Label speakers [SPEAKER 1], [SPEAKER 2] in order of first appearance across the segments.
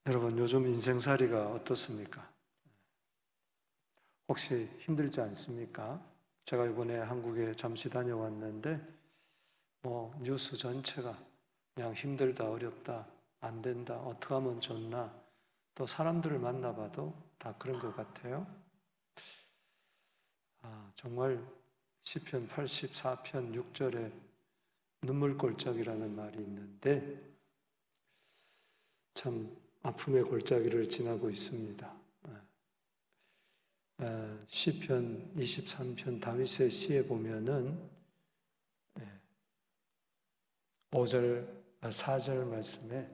[SPEAKER 1] 여러분, 요즘 인생살이가 어떻습니까? 혹시 힘들지 않습니까? 제가 이번에 한국에 잠시 다녀왔는데 뉴스 전체가 그냥 힘들다, 어렵다, 안 된다, 어떻게 하면 좋나, 또 사람들을 만나봐도 다 그런 것 같아요. 정말 시편 84편 6절에 눈물골짜기라는 말이 있는데 참 아픔의 골짜기를 지나고 있습니다. 시편 23편 다윗의 시에 보면은 5절, 4절 말씀에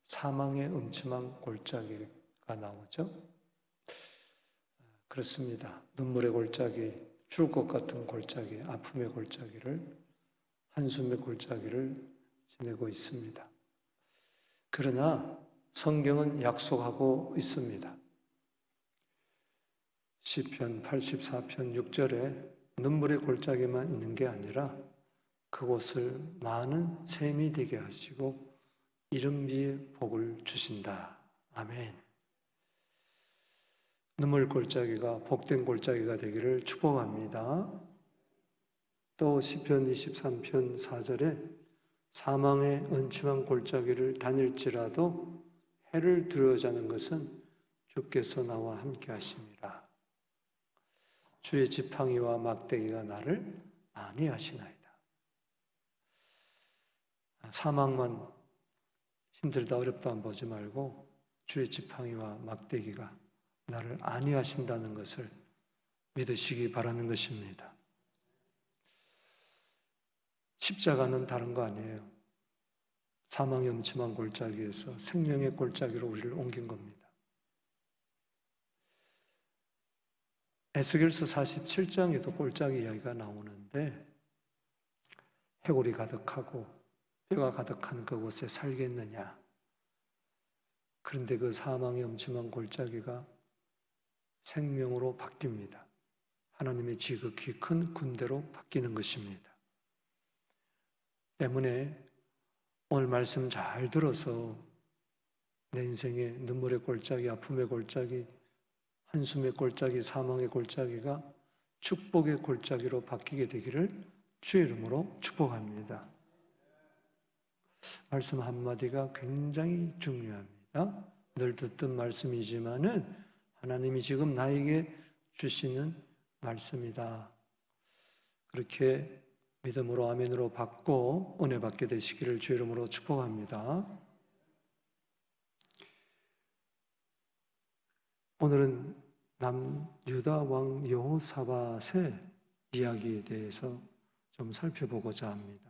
[SPEAKER 1] 사망의 음침한 골짜기가 나오죠. 그렇습니다. 눈물의 골짜기, 죽을 것 같은 골짜기, 아픔의 골짜기를, 한숨의 골짜기를 지내고 있습니다. 그러나 성경은 약속하고 있습니다. 시편 84편 6절에 눈물의 골짜기만 있는 게 아니라 그곳을 많은 샘이 되게 하시고 이름 위에 복을 주신다. 아멘. 눈물 골짜기가 복된 골짜기가 되기를 축복합니다. 또 시편 23편 4절에 사망의 음침한 골짜기를 다닐지라도 해를 두려워하는 것은 주께서 나와 함께 하심이라. 주의 지팡이와 막대기가 나를 안위하시나이다. 사망만 힘들다 어렵다 보지 말고 주의 지팡이와 막대기가 나를 안위하신다는 것을 믿으시기 바라는 것입니다. 십자가는 다른 거 아니에요. 사망의 음침한 골짜기에서 생명의 골짜기로 우리를 옮긴 겁니다. 에스겔서 47장에도 골짜기 이야기가 나오는데 해골이 가득하고 뼈가 가득한 그곳에 살겠느냐. 그런데 그 사망의 음침한 골짜기가 생명으로 바뀝니다. 하나님의 지극히 큰 군대로 바뀌는 것입니다. 때문에 오늘 말씀 잘 들어서 내 인생의 눈물의 골짜기, 아픔의 골짜기, 한숨의 골짜기, 사망의 골짜기가 축복의 골짜기로 바뀌게 되기를 주의 이름으로 축복합니다. 말씀 한마디가 굉장히 중요합니다. 늘 듣던 말씀이지만은 하나님이 지금 나에게 주시는 말씀이다. 그렇게 믿음으로 아멘으로 받고 은혜 받게 되시기를 주의 이름으로 축복합니다. 오늘은 남유다 왕 여호사밧의 이야기에 대해서 좀 살펴보고자 합니다.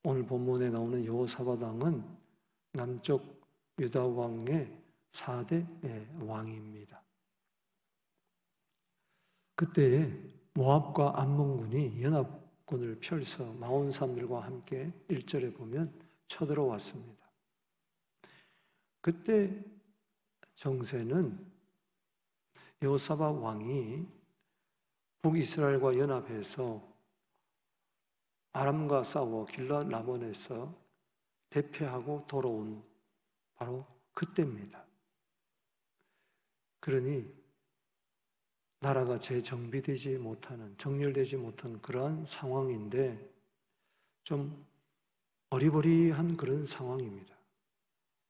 [SPEAKER 1] 오늘 본문에 나오는 여호사밧 왕은 남쪽 유다 왕의 4대 왕입니다. 그때 모압과 암몬군이 연합군을 펼쳐 마온 사람들과 함께 1절에 보면 쳐들어왔습니다. 그때 정세는 여호사밧 왕이 북이스라엘과 연합해서 아람과 싸워 길랏 라몬에서 대패하고 돌아온 바로 그때입니다. 그러니 나라가 재정비되지 못하는, 정렬되지 못한 그러한 상황인데 좀 어리버리한 그런 상황입니다.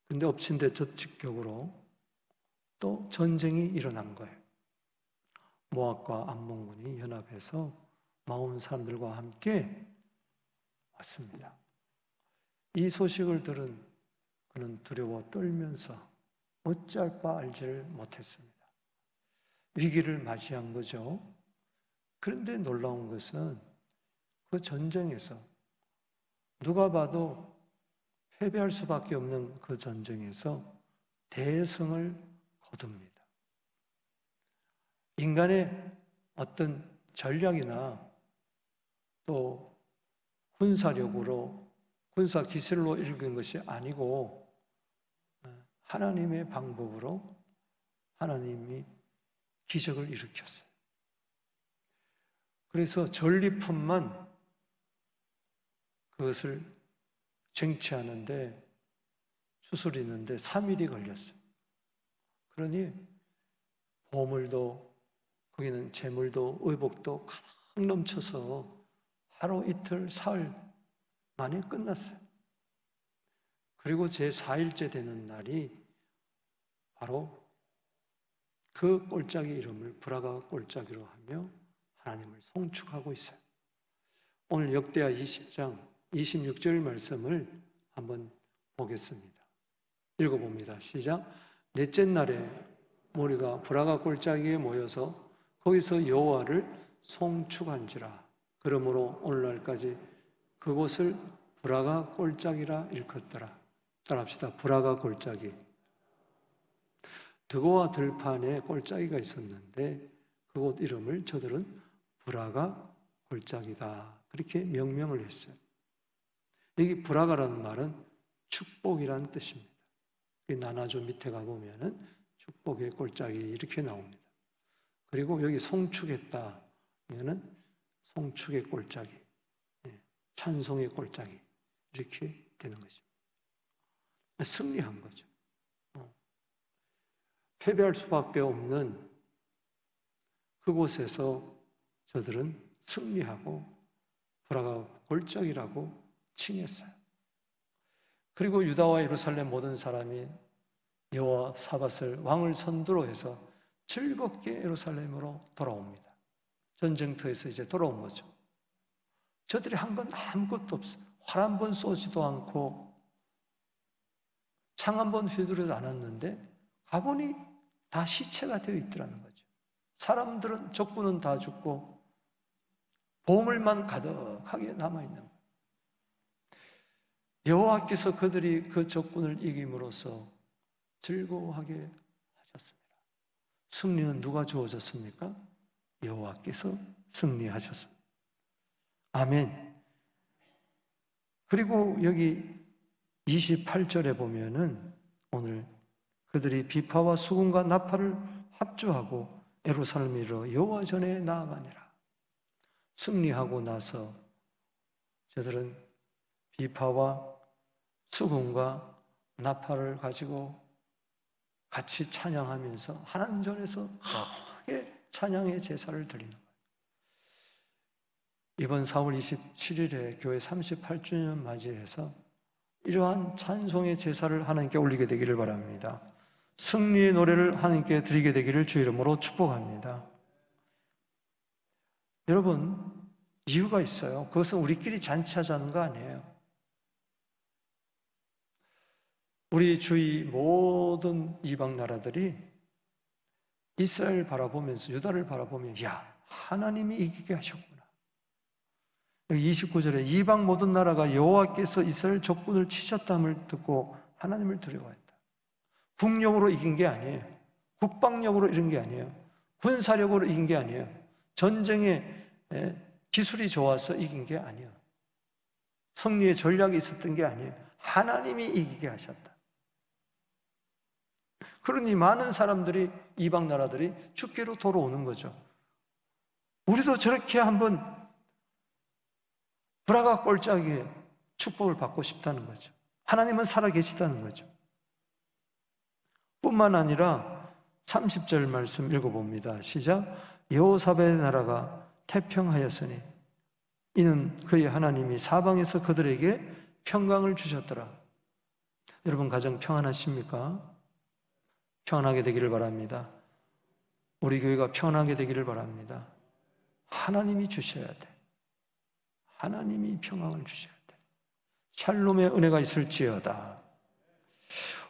[SPEAKER 1] 그런데 엎친 데 접직격으로 또 전쟁이 일어난 거예요. 모압과 암몬군이 연합해서 마온 사람들과 함께 왔습니다. 이 소식을 들은 그는 두려워 떨면서 어찌할 바 알지를 못했습니다. 위기를 맞이한 거죠. 그런데 놀라운 것은 그 전쟁에서 누가 봐도 패배할 수밖에 없는 그 전쟁에서 대승을 거둡니다. 인간의 어떤 전략이나 또 군사력으로, 군사 기술로 이루는 것이 아니고 하나님의 방법으로 하나님이 기적을 일으켰어요. 그래서 전리품만 그것을 쟁취하는데 수술이 있는데 3일이 걸렸어요. 그러니 보물도, 거기는 재물도 의복도 가득 넘쳐서 하루 이틀 사흘 만에 끝났어요. 그리고 제 4일째 되는 날이 바로 그 꼴짝이 이름을 브라가 꼴짝이로 하며 하나님을 송축하고 있어요. 오늘 역대하 20장 26절 말씀을 한번 보겠습니다. 읽어봅니다. 시작. 넷째 날에 무리가 브라가 꼴짝이에 모여서 거기서 여호와를 송축한지라. 그러므로 오늘날까지 그곳을 브라가 꼴짝이라 일컫더라. 따라합시다. 브라가 꼴짝이. 드고와 들판에 꼴짝이가 있었는데 그곳 이름을 저들은 브라가 꼴짝이다. 그렇게 명명을 했어요. 여기 브라가라는 말은 축복이라는 뜻입니다. 나나조 밑에 가보면은 축복의 꼴짝이 이렇게 나옵니다. 그리고 여기 송축했다 하면은 송축의 꼴짝이, 찬송의 꼴짝이 이렇게 되는 것입니다. 승리한 거죠. 패배할 수밖에 없는 그곳에서 저들은 승리하고 브라가 꼴짝이라고 칭했어요. 그리고 유다와 예루살렘 모든 사람이 여호와 사밧을 왕을 선두로 해서 즐겁게 예루살렘으로 돌아옵니다. 전쟁터에서 이제 돌아온 거죠. 저들이 한 건 아무것도 없어요. 활 한 번 쏘지도 않고 창 한 번 휘두르지 않았는데 가보니 다 시체가 되어 있더라는 거죠. 사람들은, 적군은 다 죽고 보물만 가득하게 남아있는 거예요. 여호와께서 그들이 그 적군을 이김으로써 즐거워하게 하셨습니다. 승리는 누가 주어졌습니까? 여호와께서 승리하셨습니다. 아멘. 그리고 여기 28절에 보면은 오늘 그들이 비파와 수금과 나팔을 합주하고 예루살렘으로 여호와 전에 나아가니라. 승리하고 나서 저들은 비파와 수금과 나팔을 가지고 같이 찬양하면서 하나님 전에서 크게 찬양의 제사를 드리는 거예요. 이번 4월 27일에 교회 38주년 맞이해서 이러한 찬송의 제사를 하나님께 올리게 되기를 바랍니다. 승리의 노래를 하나님께 드리게 되기를 주 이름으로 축복합니다. 여러분, 이유가 있어요. 그것은 우리끼리 잔치하자는 거 아니에요. 우리 주위 모든 이방 나라들이 이스라엘 바라보면서, 유다를 바라보며 야, 하나님이 이기게 하셨구나. 29절에 이방 모든 나라가 여호와께서 이스라엘 적군을 치셨다함을 듣고 하나님을 두려워했다. 국력으로 이긴 게 아니에요. 국방력으로 이긴 게 아니에요. 군사력으로 이긴 게 아니에요. 전쟁에 기술이 좋아서 이긴 게 아니에요. 승리의 전략이 있었던 게 아니에요. 하나님이 이기게 하셨다. 그러니 많은 사람들이, 이방 나라들이 주께로 돌아오는 거죠. 우리도 저렇게 한번 브라가 꼴짝이에 축복을 받고 싶다는 거죠. 하나님은 살아계시다는 거죠. 뿐만 아니라 30절 말씀 읽어봅니다. 시작. 여호사밧의 나라가 태평하였으니 이는 그의 하나님이 사방에서 그들에게 평강을 주셨더라. 여러분 가정 평안하십니까? 평안하게 되기를 바랍니다. 우리 교회가 평안하게 되기를 바랍니다. 하나님이 주셔야 돼. 하나님이 평강을 주셔야 돼. 샬롬의 은혜가 있을지어다.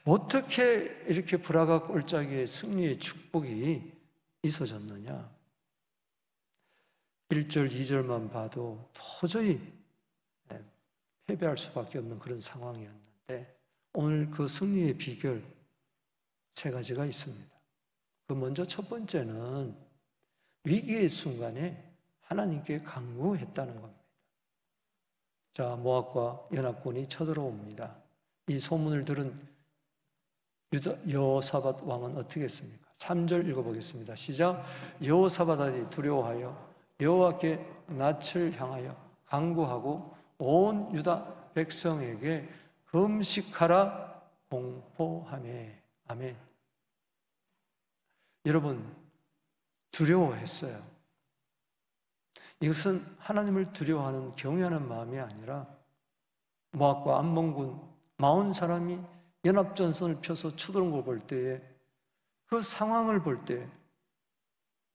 [SPEAKER 1] 어떻게 이렇게 브라가 꼴짝이의 승리의 축복이 있어졌느냐? 1절, 2절만 봐도 도저히 패배할 수밖에 없는 그런 상황이었는데 오늘 그 승리의 비결 세 가지가 있습니다. 그 먼저 첫 번째는 위기의 순간에 하나님께 간구했다는 겁니다. 자, 모압과 연합군이 쳐들어옵니다. 이 소문을 들은 여호사밧 왕은 어떻게 했습니까? 3절 읽어보겠습니다. 시작. 여호사밧이 두려워하여 여호와께 낯을 향하여 간구하고 온 유다 백성에게 금식하라 공포하매. 아멘. 여러분, 두려워했어요. 이것은 하나님을 두려워하는 경외하는 마음이 아니라 모압과 암몬군 40사람이 연합전선을 펴서 쳐들어온 걸 볼 때에 그 상황을 볼 때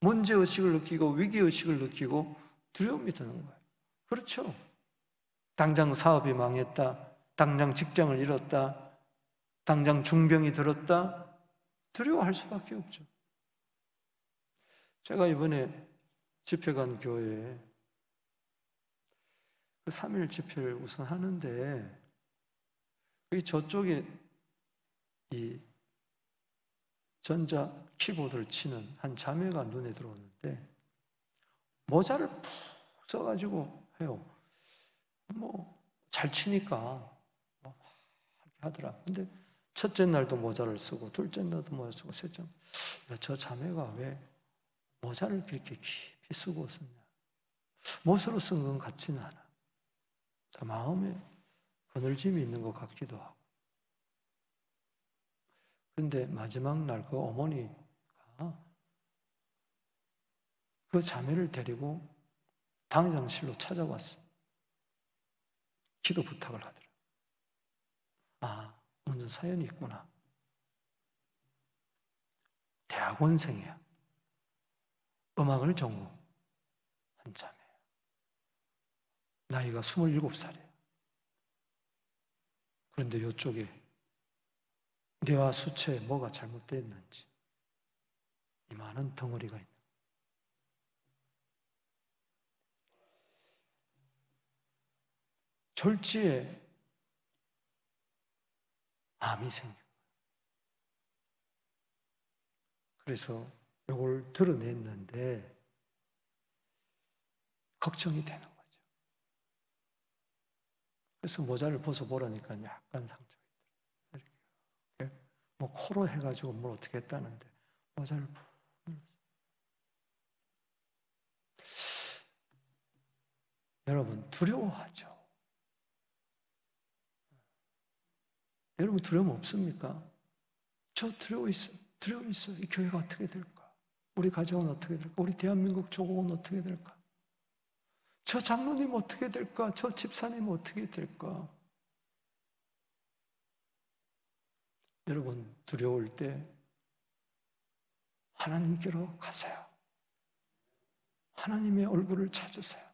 [SPEAKER 1] 문제의식을 느끼고 위기의식을 느끼고 두려움이 드는 거예요. 그렇죠. 당장 사업이 망했다. 당장 직장을 잃었다. 당장 중병이 들었다. 두려워할 수밖에 없죠. 제가 이번에 집회 간 교회에 그 3.1 집회를 우선 하는데 저쪽에 이 전자 키보드를 치는 한 자매가 눈에 들어오는데 모자를 푹 써가지고 해요. 잘 치니까 하더라. 근데 첫째 날도 모자를 쓰고 둘째 날도 모자를 쓰고 셋째 날 저 자매가 왜 모자를 그렇게 깊이 쓰고 썼냐. 못으로 쓴 건 같지는 않아. 마음에 그늘짐이 있는 것 같기도 하고. 그런데 마지막 날 그 어머니가 그 자매를 데리고 당장실로 찾아왔어. 기도 부탁을 하더라. 아, 무슨 사연이 있구나. 대학원생이야. 음악을 전공한 자매야. 나이가 27살이야. 그런데 이쪽에 뇌와 수체에 뭐가 잘못되어 있는지 이만한 덩어리가 있는. 졸지에 암이 생겨. 그래서 이걸 드러냈는데 걱정이 되는 거죠. 그래서 모자를 벗어보라니까 약간 상처가 있더라고요. 뭐 코로 해가지고 뭘 어떻게 했다는데 모자를 여러분 두려워하죠. 여러분 두려움 없습니까? 저 두려움 있어요. 두려움 있어요. 이 교회가 어떻게 될까? 우리 가정은 어떻게 될까? 우리 대한민국 조국은 어떻게 될까? 저 장로님 어떻게 될까? 저 집사님 어떻게 될까? 여러분 두려울 때 하나님께로 가세요. 하나님의 얼굴을 찾으세요.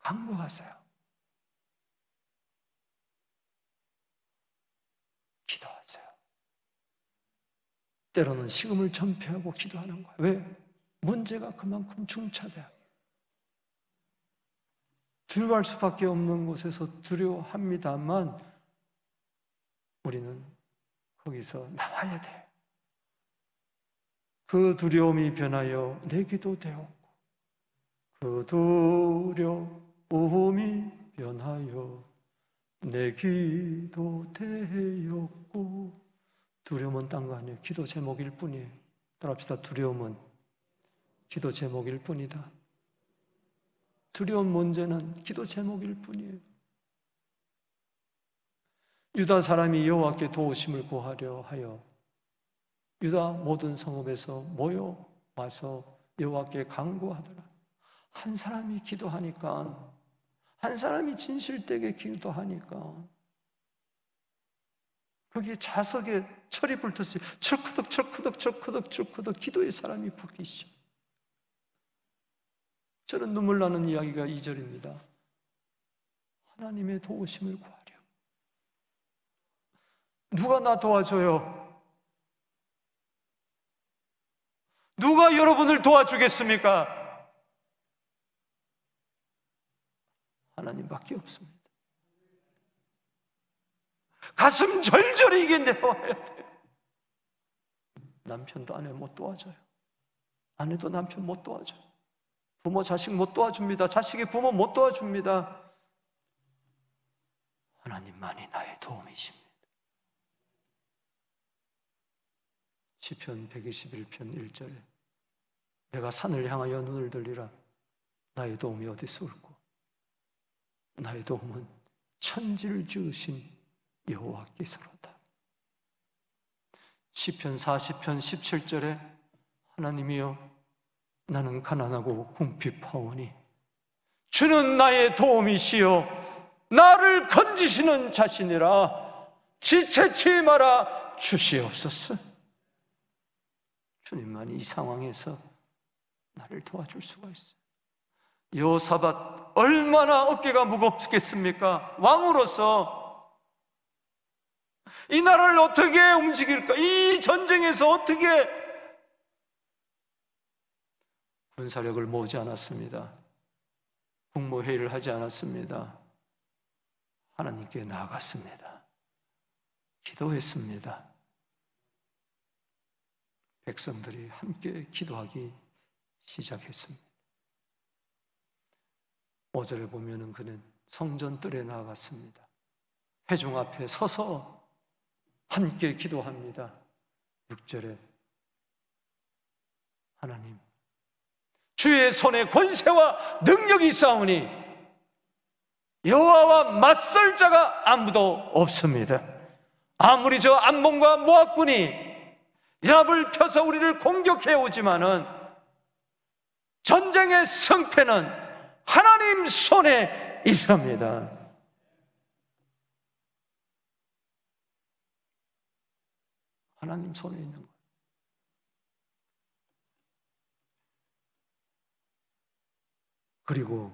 [SPEAKER 1] 간구하세요. 기도하세요. 때로는 식음을 전폐하고 기도하는 거예요. 왜? 문제가 그만큼 중차대해요. 두려워할 수밖에 없는 곳에서 두려워합니다만 우리는 거기서 나와야 돼요. 그 두려움이 변하여 내 기도 되었고 그 두려움이 변하여 내 기도 되었고. 두려움은 딴 거 아니에요. 기도 제목일 뿐이에요. 따라합시다. 두려움은 기도 제목일 뿐이다. 두려운 문제는 기도 제목일 뿐이에요. 유다 사람이 여호와께 도우심을 구하려 하여 유다 모든 성읍에서 모여 와서 여호와께 간구하더라. 한 사람이 기도하니까, 한 사람이 진실되게 기도하니까 거기에 자석에 철이 불듯이 철커덕 기도의 사람이 붙기 시작. 저는 눈물 나는 이야기가 2절입니다. 하나님의 도우심을 구하려. 누가 나 도와줘요? 누가 여러분을 도와주겠습니까? 하나님밖에 없습니다. 가슴 절절히 이게 내려와야 돼요. 남편도 아내 못 도와줘요. 아내도 남편 못 도와줘요. 부모 자식 못 도와줍니다. 자식이 부모 못 도와줍니다. 하나님만이 나의 도움이십니다. 시편 121편 1절에 내가 산을 향하여 눈을 들리라. 나의 도움이 어디서 올고 나의 도움은 천지를 지으신 여호와께서로다. 시편 40편 17절에 하나님이여 나는 가난하고 궁핍하오니 주는 나의 도움이시여 나를 건지시는 자신이라 지체치 마라 주시옵소서. 주님만이 이 상황에서 나를 도와줄 수가 있어요. 여호사밧 얼마나 어깨가 무겁겠습니까? 왕으로서 이 나라를 어떻게 움직일까? 이 전쟁에서 어떻게 군사력을 모으지 않았습니다. 국무회의를 하지 않았습니다. 하나님께 나아갔습니다. 기도했습니다. 백성들이 함께 기도하기 시작했습니다. 5절에 보면은 그는 성전뜰에 나아갔습니다. 회중 앞에 서서 함께 기도합니다. 6절에 하나님 주의 손에 권세와 능력이 있사오니 여호와와 맞설 자가 아무도 없습니다. 아무리 저 암몬과 모압군이 연합을 펴서 우리를 공격해 오지만은 전쟁의 승패는 하나님 손에 있습니다. 하나님 손에 있는 거예요. 그리고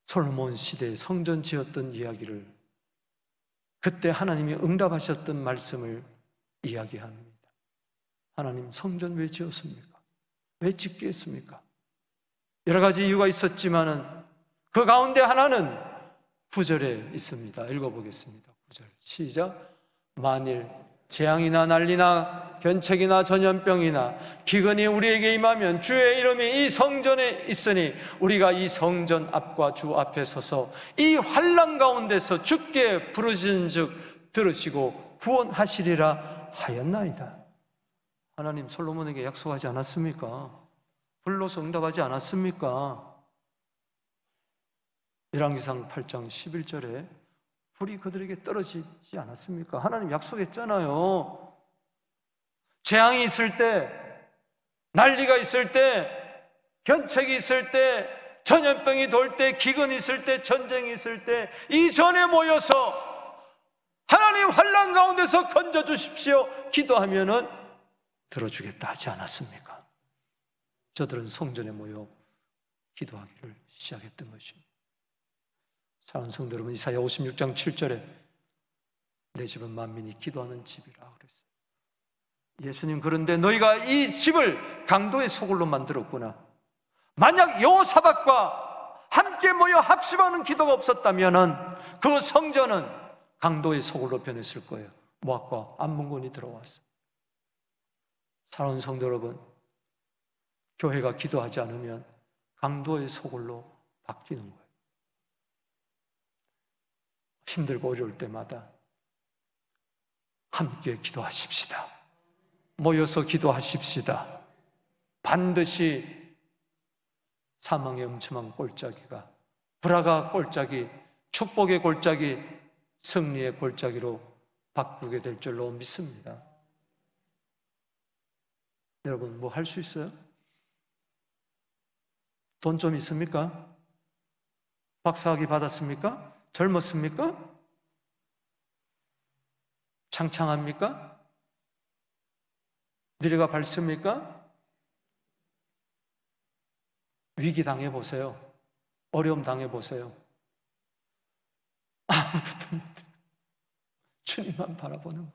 [SPEAKER 1] 솔로몬 시대에 성전 지었던 이야기를 그때 하나님이 응답하셨던 말씀을 이야기합니다. 하나님 성전 왜 지었습니까? 왜 짓게 했습니까? 여러 가지 이유가 있었지만은 그 가운데 하나는 9절에 있습니다. 읽어보겠습니다. 9절 시작. 만일 재앙이나 난리나 견책이나 전염병이나 기근이 우리에게 임하면 주의 이름이 이 성전에 있으니 우리가 이 성전 앞과 주 앞에 서서 이 환난 가운데서 주께 부르짖은즉 들으시고 구원하시리라 하였나이다. 하나님 솔로몬에게 약속하지 않았습니까? 불러서 응답하지 않았습니까? 열왕기상 8장 11절에 불이 그들에게 떨어지지 않았습니까? 하나님 약속했잖아요. 재앙이 있을 때, 난리가 있을 때, 견책이 있을 때, 전염병이 돌 때, 기근이 있을 때, 전쟁이 있을 때 이전에 모여서 하나님 환난 가운데서 건져주십시오 기도하면은 들어주겠다 하지 않았습니까? 저들은 성전에 모여 기도하기를 시작했던 것입니다. 사랑하는 성도 여러분, 이사야 56장 7절에 내 집은 만민이 기도하는 집이라 그랬어요. 예수님 그런데 너희가 이 집을 강도의 소굴로 만들었구나. 만약 여호사밧과 함께 모여 합심하는 기도가 없었다면 그 성전은 강도의 소굴로 변했을 거예요. 모압과 암몬군이 들어왔어요. 사랑하는 성도 여러분, 교회가 기도하지 않으면 강도의 소굴로 바뀌는 거예요. 힘들고 어려울 때마다 함께 기도하십시다. 모여서 기도하십시다. 반드시 사망의 음침한 골짜기가 불화가 골짜기, 축복의 골짜기, 승리의 골짜기로 바꾸게 될 줄로 믿습니다. 여러분 뭐 할 수 있어요? 돈 좀 있습니까? 박사학위 받았습니까? 젊었습니까? 창창합니까? 미래가 밝습니까? 위기 당해보세요. 어려움 당해보세요. 아무것도 못해요. 주님만 바라보는 거예요.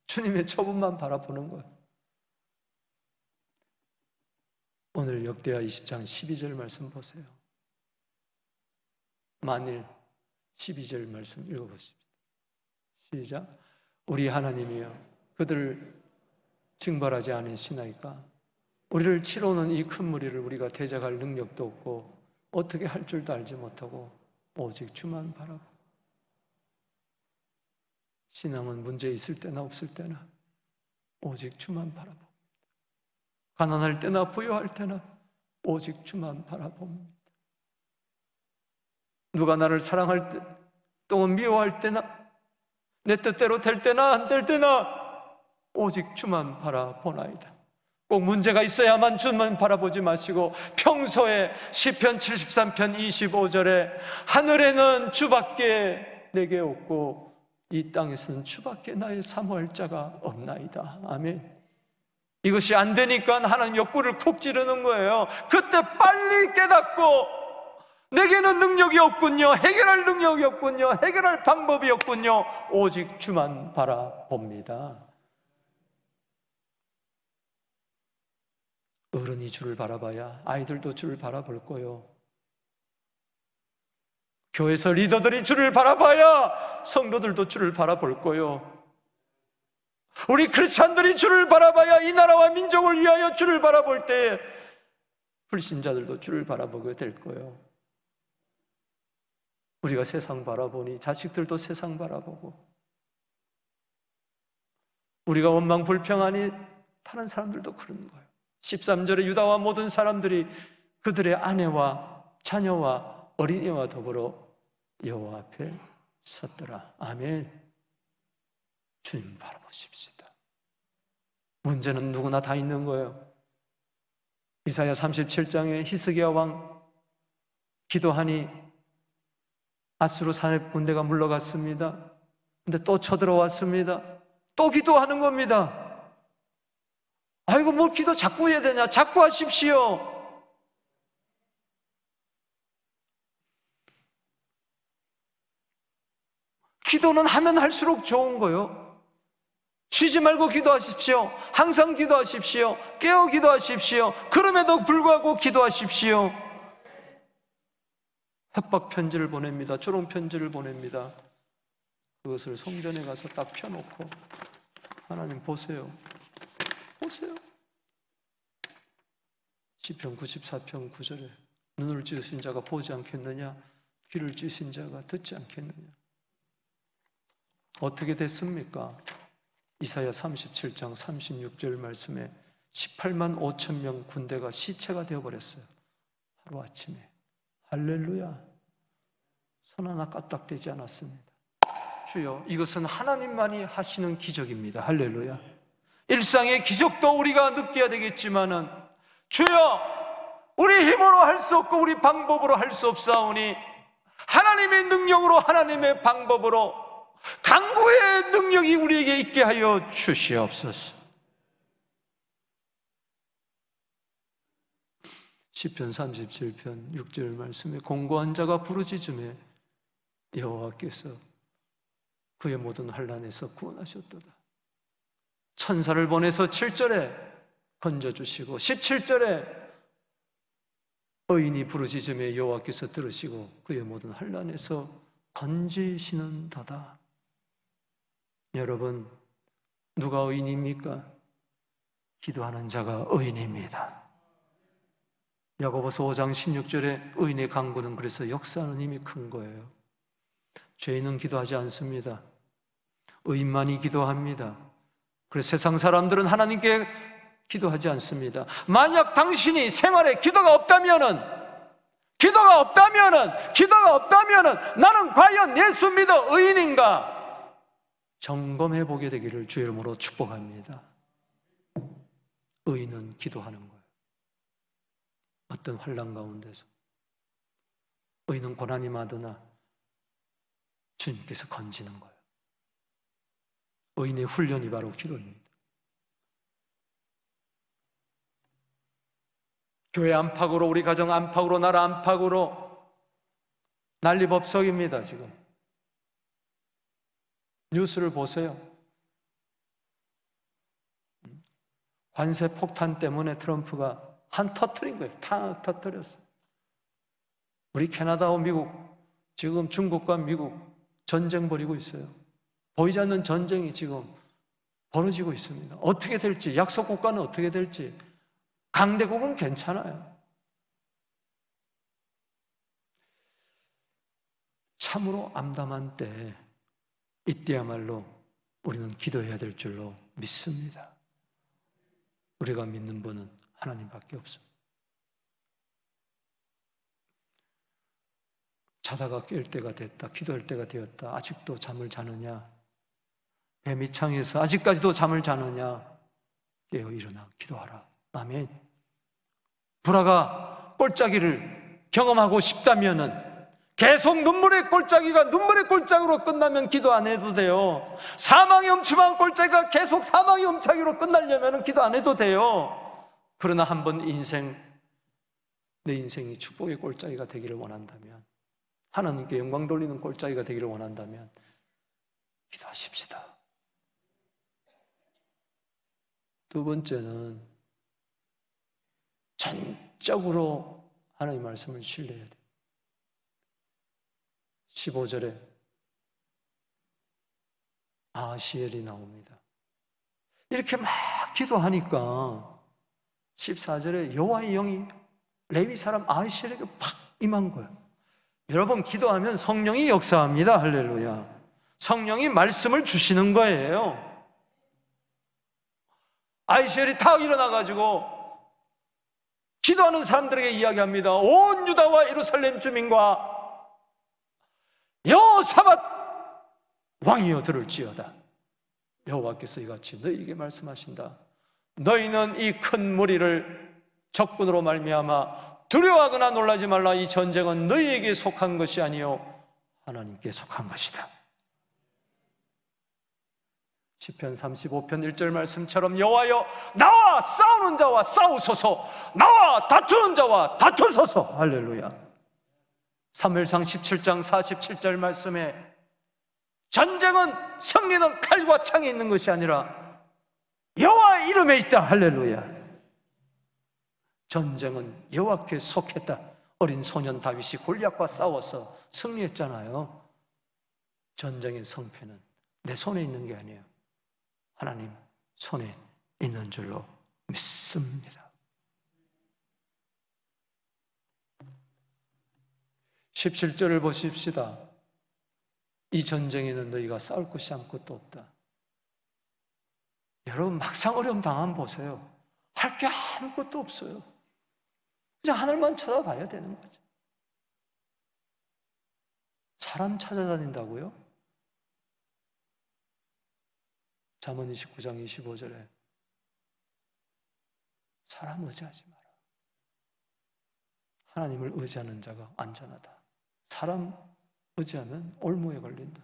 [SPEAKER 1] 주님의 처분만 바라보는 거예요. 오늘 역대하 20장 12절 말씀 보세요. 만일 12절 말씀 읽어보십시오. 시작. 우리 하나님이여 그들을 징벌하지 않으시나이까? 우리를 치러오는 이 큰 무리를 우리가 대적할 능력도 없고 어떻게 할 줄도 알지 못하고 오직 주만 바라보. 신앙은 문제 있을 때나 없을 때나 오직 주만 바라보. 가난할 때나 부유할 때나 오직 주만 바라봅니다. 누가 나를 사랑할 때 똥은 미워할 때나 내 뜻대로 될 때나 안 될 때나 오직 주만 바라보나이다. 꼭 문제가 있어야만 주만 바라보지 마시고 평소에 시편 73편 25절에 하늘에는 주밖에 내게 없고 이 땅에서는 주밖에 나의 사모할 자가 없나이다. 아멘. 이것이 안 되니까 하나님 옆구리를 쿡 찌르는 거예요. 그때 빨리 깨닫고 내게는 능력이 없군요. 해결할 능력이 없군요. 해결할 방법이 없군요. 오직 주만 바라봅니다. 어른이 주를 바라봐야 아이들도 주를 바라볼 거요. 교회에서 리더들이 주를 바라봐야 성도들도 주를 바라볼 거요. 우리 크리스찬들이 주를 바라봐야 이 나라와 민족을 위하여 주를 바라볼 때에 불신자들도 주를 바라보게 될 거예요. 우리가 세상 바라보니 자식들도 세상 바라보고, 우리가 원망 불평하니 다른 사람들도 그러는 거예요. 13절에 유다와 모든 사람들이 그들의 아내와 자녀와 어린이와 더불어 여호와 앞에 섰더라. 아멘. 주님 바라보십시다. 문제는 누구나 다 있는 거예요. 이사야 37장에 히스기야 왕 기도하니 아수르 산의 군대가 물러갔습니다. 근데 또 쳐들어왔습니다. 또 기도하는 겁니다. 아이고 뭘 기도 자꾸 해야 되냐? 자꾸 하십시오. 기도는 하면 할수록 좋은 거예요. 쉬지 말고 기도하십시오. 항상 기도하십시오. 깨어 기도하십시오. 그럼에도 불구하고 기도하십시오. 협박 편지를 보냅니다. 조롱 편지를 보냅니다. 그것을 성전에 가서 딱 펴놓고 하나님 보세요. 보세요. 시편 94편 9절에 눈을 찌으신 자가 보지 않겠느냐? 귀를 찌으신 자가 듣지 않겠느냐? 어떻게 됐습니까? 이사야 37장 36절 말씀에 18만 5천 명 군대가 시체가 되어버렸어요. 하루아침에. 할렐루야. 손 하나 까딱대지 않았습니다. 주여, 이것은 하나님만이 하시는 기적입니다. 할렐루야. 일상의 기적도 우리가 느껴야 되겠지만은, 주여, 우리 힘으로 할 수 없고 우리 방법으로 할 수 없사오니 하나님의 능력으로, 하나님의 방법으로 강구의 능력이 우리에게 있게 하여 주시옵소서. 시편 37편 6절 말씀에 공고한 자가 부르짖음에 여호와께서 그의 모든 환난에서 구원하셨도다. 천사를 보내서 7절에 건져주시고 17절에 의인이 부르짖음에 여호와께서 들으시고 그의 모든 환난에서 건지시는도다. 여러분, 누가 의인입니까? 기도하는 자가 의인입니다. 야고보서 5장 16절에 의인의 강구는 그래서 역사하는 힘이 큰 거예요. 죄인은 기도하지 않습니다. 의인만이 기도합니다. 그래서 세상 사람들은 하나님께 기도하지 않습니다. 만약 당신이 생활에 기도가 없다면은 나는 과연 예수 믿어 의인인가? 점검해 보게 되기를 주의 이름으로 축복합니다. 의인은 기도하는 거예요. 어떤 환난 가운데서 의인은 고난이 많으나 주님께서 건지는 거예요. 의인의 훈련이 바로 기도입니다. 교회 안팎으로, 우리 가정 안팎으로, 나라 안팎으로 난리법석입니다. 지금 뉴스를 보세요. 관세 폭탄 때문에 트럼프가 한 터뜨린 거예요. 다 터뜨렸어요. 우리 캐나다와 미국, 지금 중국과 미국 전쟁 벌이고 있어요. 보이지 않는 전쟁이 지금 벌어지고 있습니다. 어떻게 될지, 약속 국가는 어떻게 될지. 강대국은 괜찮아요. 참으로 암담한 때, 이때야말로 우리는 기도해야 될 줄로 믿습니다. 우리가 믿는 분은 하나님밖에 없습니다. 자다가 깰 때가 됐다. 기도할 때가 되었다. 아직도 잠을 자느냐? 뱀이 창에서 아직까지도 잠을 자느냐? 깨어 일어나 기도하라. 아멘. 불화가 꼴짜기를 경험하고 싶다면은 계속 눈물의 꼴짜기가 눈물의 꼴짜기로 끝나면 기도 안 해도 돼요. 사망의 음침한 꼴짜기가 계속 사망의 음차기로 끝나려면 기도 안 해도 돼요. 그러나 한번 내 인생이 축복의 꼴짜기가 되기를 원한다면, 하나님께 영광 돌리는 꼴짜기가 되기를 원한다면 기도하십시다. 두 번째는 전적으로 하나님의 말씀을 신뢰해야 돼요. 15절에 아하시엘이 나옵니다. 이렇게 막 기도하니까 14절에 여호와의 영이 레위 사람 아하시엘에게 팍 임한 거예요. 여러분, 기도하면 성령이 역사합니다. 할렐루야. 성령이 말씀을 주시는 거예요. 아하시엘이 탁 일어나가지고 기도하는 사람들에게 이야기합니다. 온 유다와 예루살렘 주민과 여호사밧 왕이여 들을지어다. 여호와께서 이같이 너희에게 말씀하신다. 너희는 이 큰 무리를 적군으로 말미암아 두려워하거나 놀라지 말라. 이 전쟁은 너희에게 속한 것이 아니요 하나님께 속한 것이다. 시편 35편 1절 말씀처럼 여호와여 나와 싸우는 자와 싸우소서, 나와 다투는 자와 다투소서. 할렐루야. 사무엘상 17장 47절 말씀에 전쟁은, 승리는 칼과 창에 있는 것이 아니라 여호와 이름에 있다. 할렐루야. 전쟁은 여호와께 속했다. 어린 소년 다윗이 골리앗과 싸워서 승리했잖아요. 전쟁의 성패는 내 손에 있는 게 아니에요. 하나님 손에 있는 줄로 믿습니다. 17절을 보십시다. 이 전쟁에는 너희가 싸울 것이 아무것도 없다. 여러분, 막상 어려움 당하면 보세요. 할 게 아무것도 없어요. 그냥 하늘만 쳐다봐야 되는 거죠. 사람 찾아다닌다고요? 잠언 29장 25절에 사람 의지하지 마라. 하나님을 의지하는 자가 안전하다. 사람 의지하면 올무에 걸린다.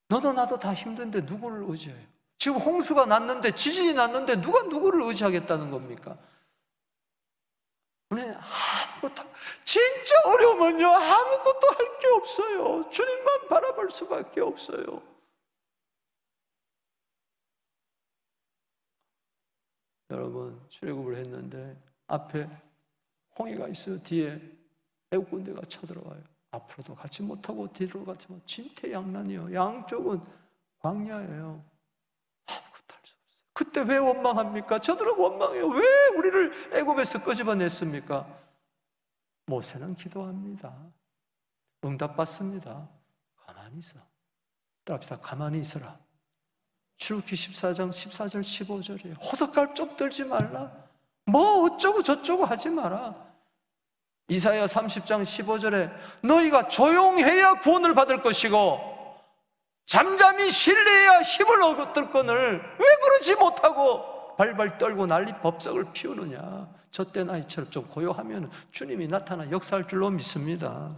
[SPEAKER 1] 너도 나도 다 힘든데 누구를 의지해요? 지금 홍수가 났는데, 지진이 났는데 누가 누구를 의지하겠다는 겁니까? 아무것도, 진짜 어려우면요 아무것도 할 게 없어요. 주님만 바라볼 수밖에 없어요. 여러분, 출애굽을 했는데 앞에 홍해가 있어요. 뒤에 애국 군대가 쳐들어와요. 앞으로도 가지 못하고 뒤로 가지 못하고 진퇴양난이요. 양쪽은 광야예요. 아무것도 할 수 없어요. 그때 왜 원망합니까? 저들은 원망해요. 왜 우리를 애굽에서 끄집어냈습니까? 모세는 기도합니다. 응답받습니다. 가만히 있어. 따라합시다. 가만히 있어라. 출애굽기 14장 14절 15절이에요. 호들갑 좀 떨지 말라. 뭐 어쩌고 저쩌고 하지 마라. 이사야 30장 15절에 너희가 조용해야 구원을 받을 것이고 잠잠히 신뢰해야 힘을 얻거늘 왜 그러지 못하고 발발 떨고 난리 법석을 피우느냐. 저때 나이처럼 좀 고요하면 주님이 나타나 역사할 줄로 믿습니다.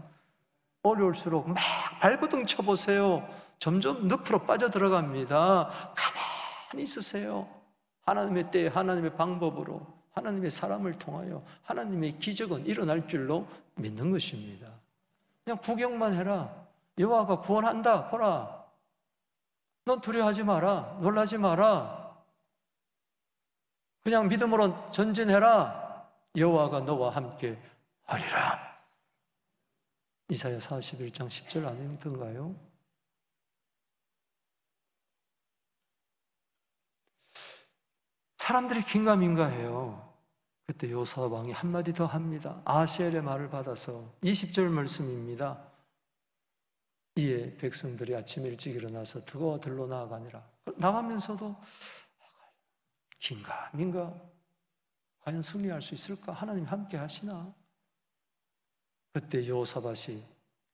[SPEAKER 1] 어려울수록 막 발버둥 쳐보세요. 점점 늪으로 빠져들어갑니다. 가만히 있으세요. 하나님의 때에 하나님의 방법으로, 하나님의 사람을 통하여 하나님의 기적은 일어날 줄로 믿는 것입니다. 그냥 구경만 해라. 여호와가 구원한다. 보라. 넌 두려워하지 마라. 놀라지 마라. 그냥 믿음으로 전진해라. 여호와가 너와 함께 하리라. 이사야 41장 10절 아니던가요? 사람들이 긴가민가해요. 그때 여호사밧 왕이 한마디 더 합니다. 아하시엘의 말을 받아서 20절 말씀입니다. 이에 백성들이 아침 일찍 일어나서 두고 들로 나아가니라. 나가면서도 긴가민가 과연 승리할 수 있을까? 하나님 함께 하시나? 그때 여호사밧이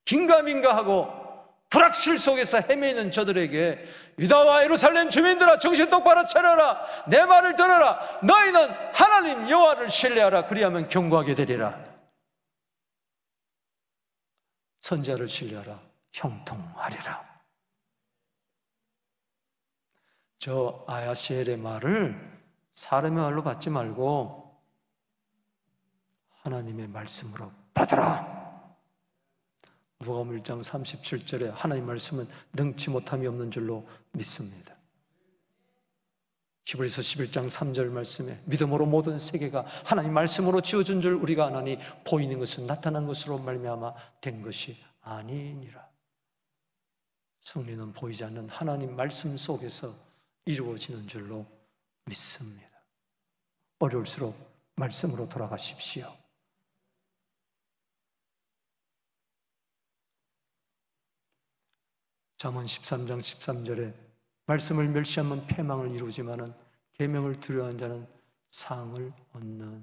[SPEAKER 1] 긴가민가하고 불확실 속에서 헤매이는 저들에게 유다와 예루살렘 주민들아 정신 똑바로 차려라. 내 말을 들어라. 너희는 하나님 여호와를 신뢰하라. 그리하면 견고하게 되리라. 선지자를 신뢰하라. 형통하리라. 저 아야시엘의 말을 사람의 말로 받지 말고 하나님의 말씀으로 받으라. 누가복음 1장 37절에 하나님 말씀은 능치 못함이 없는 줄로 믿습니다. 히브리서 11장 3절 말씀에 믿음으로 모든 세계가 하나님 말씀으로 지어준 줄 우리가 아나니 보이는 것은 나타난 것으로 말미암아 된 것이 아니니라. 승리는 보이지 않는 하나님 말씀 속에서 이루어지는 줄로 믿습니다. 어려울수록 말씀으로 돌아가십시오. 잠언 13장 13절에 말씀을 멸시하면 패망을 이루지만은 계명을 두려워하는 자는 상을 얻느니라.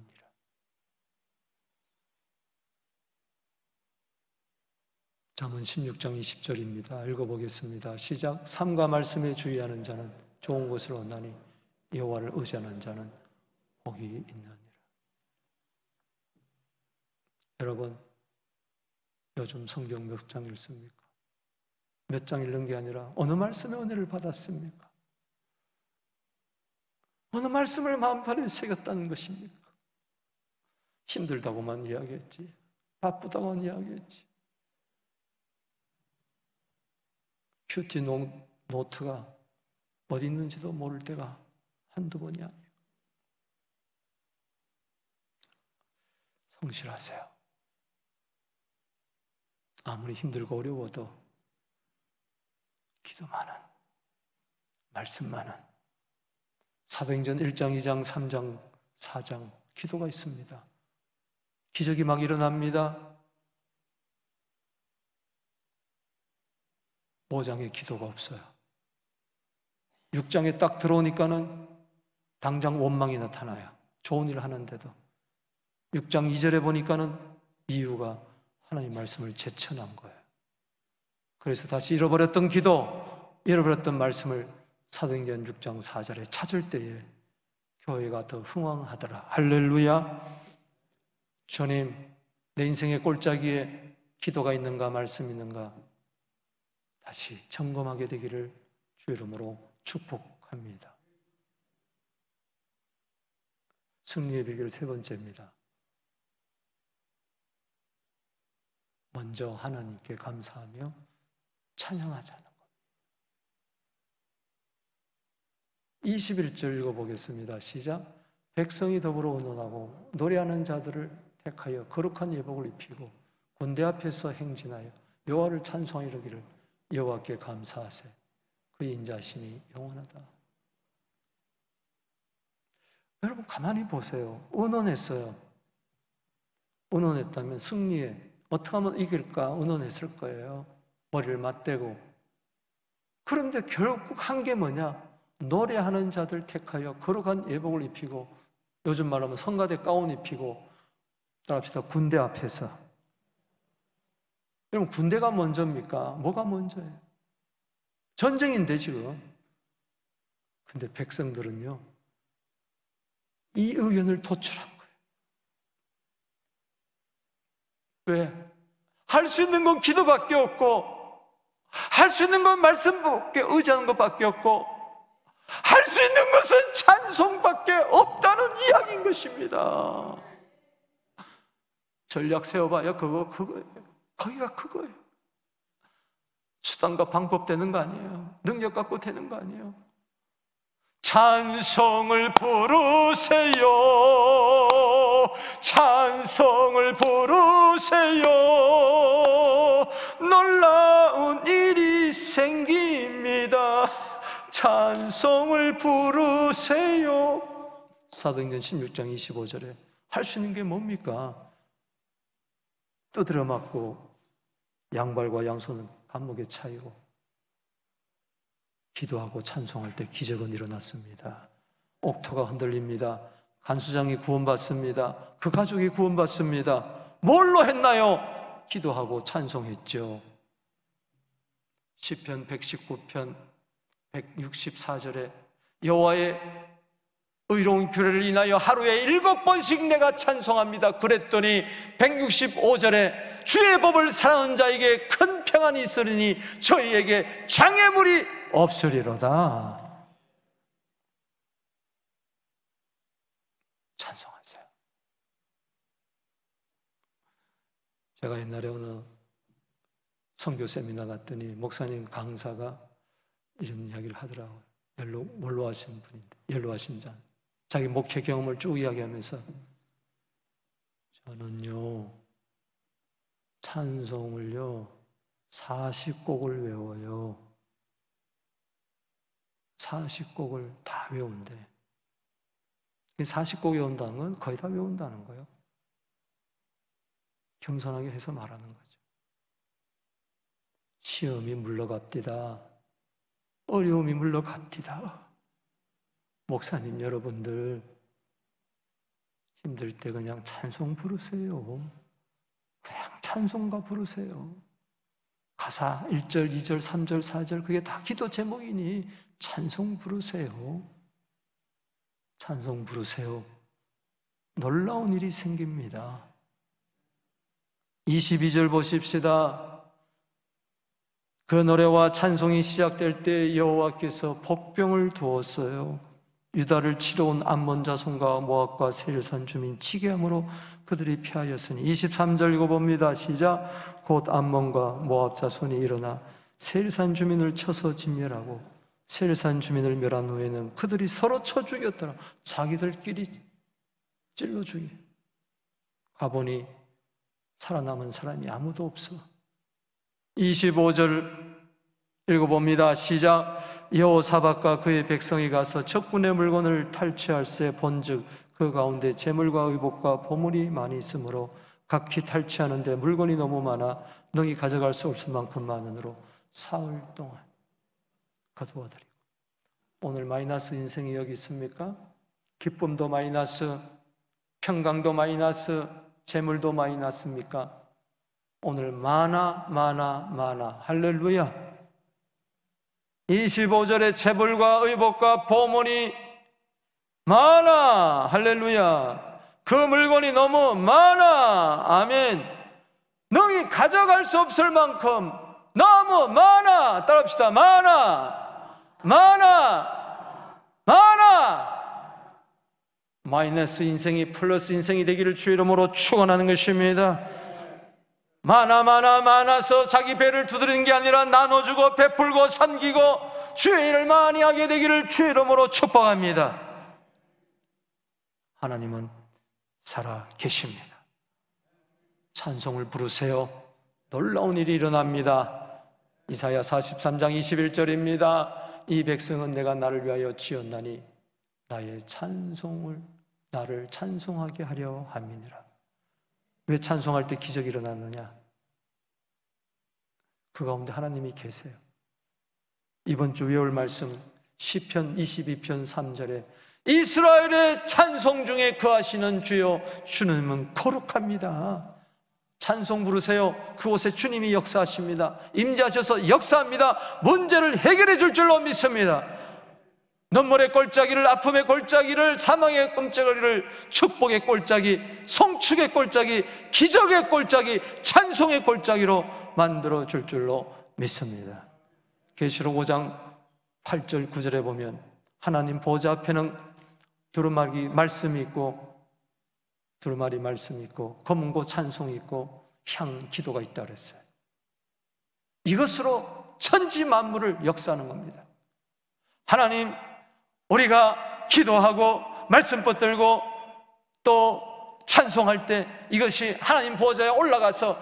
[SPEAKER 1] 잠언 16장 20절입니다. 읽어보겠습니다. 시작. 삼가 말씀에 주의하는 자는 좋은 것을 얻나니 여호와를 의지하는 자는 복이 있느니라. 여러분, 요즘 성경 몇 장 읽습니까? 몇 장 읽는 게 아니라 어느 말씀에 은혜를 받았습니까? 어느 말씀을 마음판에 새겼다는 것입니까? 힘들다고만 이야기했지, 바쁘다고만 이야기했지. 큐티 노트가 어디 있는지도 모를 때가 한두 번이 아니에요. 성실하세요. 아무리 힘들고 어려워도 기도 많은, 말씀 많은, 사도행전 1장, 2장, 3장, 4장 기도가 있습니다. 기적이 막 일어납니다. 5장에 기도가 없어요. 6장에 딱 들어오니까는 당장 원망이 나타나요. 좋은 일을 하는데도. 6장 2절에 보니까는 이유가 하나님 말씀을 제쳐놓은 거예요. 그래서 다시 잃어버렸던 기도, 잃어버렸던 말씀을 사도행전 6장 4절에 찾을 때에 교회가 더 흥왕하더라. 할렐루야. 주님, 내 인생의 골짜기에 기도가 있는가 말씀이 있는가 다시 점검하게 되기를 주 이름으로 축복합니다. 승리의 비결 세 번째입니다. 먼저 하나님께 감사하며 찬양하자는 것. 21절 읽어보겠습니다. 시작. 백성이 더불어 의논하고 노래하는 자들을 택하여 거룩한 예복을 입히고 군대 앞에서 행진하여 여호와를 찬송하여 이르기를 여호와께 감사하세. 그의 인자심이 영원하다. 여러분 가만히 보세요. 의논했어요. 의논했다면 승리에 어떻게 하면 이길까 의논했을 거예요. 머리를 맞대고. 그런데 결국 한 게 뭐냐? 노래하는 자들 택하여 거룩한 예복을 입히고, 요즘 말하면 성가대 가운 입히고, 따라합시다. 군대 앞에서. 여러분 군대가 먼저입니까? 뭐가 먼저예요? 전쟁인데 지금. 근데 백성들은요 이 의견을 도출한 거예요. 왜? 할 수 있는 건 기도밖에 없고, 할 수 있는 건 말씀밖에 의지하는 것밖에 없고, 할 수 있는 것은 찬송밖에 없다는 이야기인 것입니다. 전략 세워봐야 그거예요. 거기가 그거예요. 수단과 방법 되는 거 아니에요. 능력 갖고 되는 거 아니에요. 찬송을 부르세요. 찬송을 부르세요. 놀라운 일이 생깁니다. 찬송을 부르세요. 사도행전 16장 25절에 할 수 있는 게 뭡니까? 두드려 맞고 양발과 양손은 감목에 차이고 기도하고 찬송할 때 기적은 일어났습니다. 옥토가 흔들립니다. 간수장이 구원받습니다. 그 가족이 구원받습니다. 뭘로 했나요? 기도하고 찬송했죠. 시편 119편 164절에 여호와의 의로운 규례를 인하여 하루에 7번씩 내가 찬송합니다. 그랬더니 165절에 주의 법을 사랑하는 자에게 큰 평안이 있으리니 저희에게 장애물이 없으리로다. 찬송하세요. 제가 옛날에 어느 선교 세미나 갔더니 목사님 강사가 이런 이야기를 하더라고요. 연로하신 분인데, 연로하신 자. 자기 목회 경험을 쭉 이야기하면서 저는요, 찬송을요, 40곡을 외워요. 40곡을 다 외운대. 40곡 외운다는 건 거의 다 외운다는 거예요. 겸손하게 해서 말하는 거죠. 시험이 물러갑디다. 어려움이 물러갑디다. 목사님 여러분들 힘들 때 그냥 찬송 부르세요. 그냥 찬송가 부르세요. 가사 1절, 2절, 3절, 4절 그게 다 기도 제목이니 찬송 부르세요. 찬송 부르세요. 놀라운 일이 생깁니다. 22절 보십시다. 그 노래와 찬송이 시작될 때 여호와께서 복병을 두었어요. 유다를 치러 온 암몬 자손과 모압과 세일산 주민 치게함으로 그들이 피하였으니 23절 읽어봅니다. 시작. 곧 암몬과 모압 자손이 일어나 세일산 주민을 쳐서 진멸하고 세일산 주민을 멸한 후에는 그들이 서로 쳐 죽였더라. 자기들끼리 찔러 죽이. 가보니 살아남은 사람이 아무도 없어. 25절 읽어봅니다. 시작. 여호사밧과 그의 백성이 가서 적군의 물건을 탈취할세 본즉 그 가운데 재물과 의복과 보물이 많이 있으므로 각기 탈취하는데 물건이 너무 많아 능히 가져갈 수 없을 만큼 많으므로 사흘 동안 거두어들이고. 오늘 마이너스 인생이 여기 있습니까? 기쁨도 마이너스, 평강도 마이너스, 재물도 마이너스입니까? 오늘 많아 할렐루야. 25절에 재물과 의복과 보물이 많아 할렐루야. 그 물건이 너무 많아 아멘. 능히 가져갈 수 없을 만큼 너무 많아. 따라합시다. 많아. 마이너스 인생이 플러스 인생이 되기를 주의 이름으로 축원하는 것입니다. 많아서 자기 배를 두드리는 게 아니라 나눠주고 베풀고 섬기고 주의 일을 많이 하게 되기를 주의 이름으로 축복합니다. 하나님은 살아 계십니다. 찬송을 부르세요. 놀라운 일이 일어납니다. 이사야 43장 21절입니다. 이 백성은 내가 나를 위하여 지었나니 나의 찬송을 나를 찬송하게 하려 함이니라. 왜 찬송할 때 기적이 일어났느냐? 그 가운데 하나님이 계세요. 이번 주 외울 말씀 시편 22편 3절에 이스라엘의 찬송 중에 거하시는 주여 주님은 거룩합니다. 찬송 부르세요. 그곳에 주님이 역사하십니다. 임재하셔서 역사합니다. 문제를 해결해 줄 줄로 믿습니다. 눈물의 골짜기를, 아픔의 골짜기를, 사망의 골짜기를 축복의 골짜기, 성축의 골짜기, 기적의 골짜기, 찬송의 골짜기로 만들어 줄 줄로 믿습니다. 계시록 5장 8절 9절에 보면 하나님 보좌 앞에는 두루마리 말씀이 있고 검은고 찬송이 있고 향 기도가 있다 그랬어요. 이것으로 천지 만물을 역사하는 겁니다. 하나님, 우리가 기도하고 말씀 붙들고 또 찬송할 때 이것이 하나님 보좌에 올라가서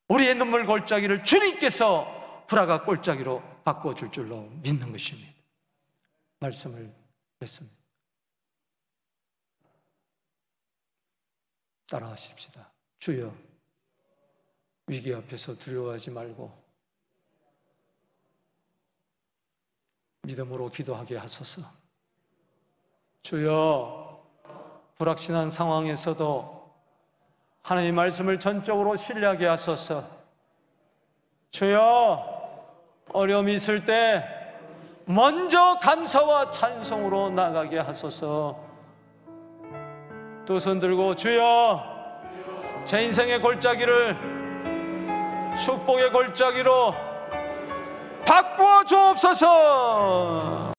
[SPEAKER 1] 우리의 눈물 골짜기를 주님께서 불화가 골짜기로 바꿔줄 줄로 믿는 것입니다. 말씀을 맺습니다. 따라하십시다. 주여, 위기 앞에서 두려워하지 말고 믿음으로 기도하게 하소서. 주여, 불확실한 상황에서도 하나님 말씀을 전적으로 신뢰하게 하소서. 주여, 어려움이 있을 때 먼저 감사와 찬송으로 나가게 하소서. 두 손 들고 주여, 제 인생의 골짜기를 축복의 골짜기로 바꾸어 주옵소서.